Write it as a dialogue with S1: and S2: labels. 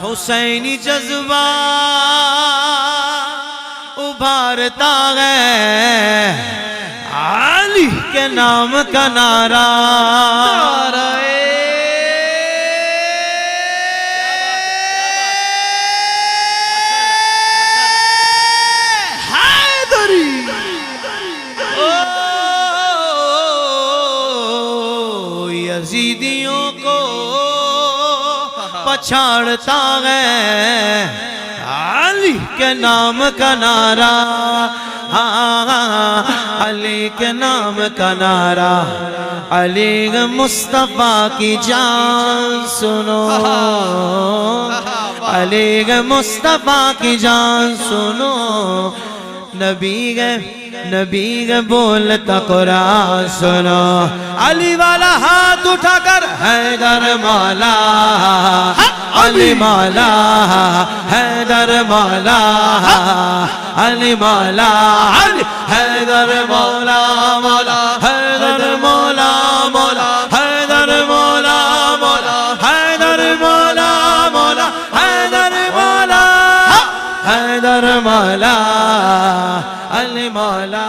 S1: حسینی جذبہ ابھارتا ہے علی کے نام کا نعرہ یزیدیوں کو پچھاڑتا ہے علی کے نام کا نعرہ علی کے نام کا نعرہ علی مصطفیٰ کی جان سنو علی مصطفیٰ کی جان سنو نبی کے بولتا قرآن سنو علی والا ہاتھ اٹھا کر حیدر مولا علی مولا حیدر مولا علی مولا علی حیدر مولا مولا حیدر مولا مولا حیدر مولا مولا حیدر مولا مولا حیدر مولا حیدر مولا علی مولا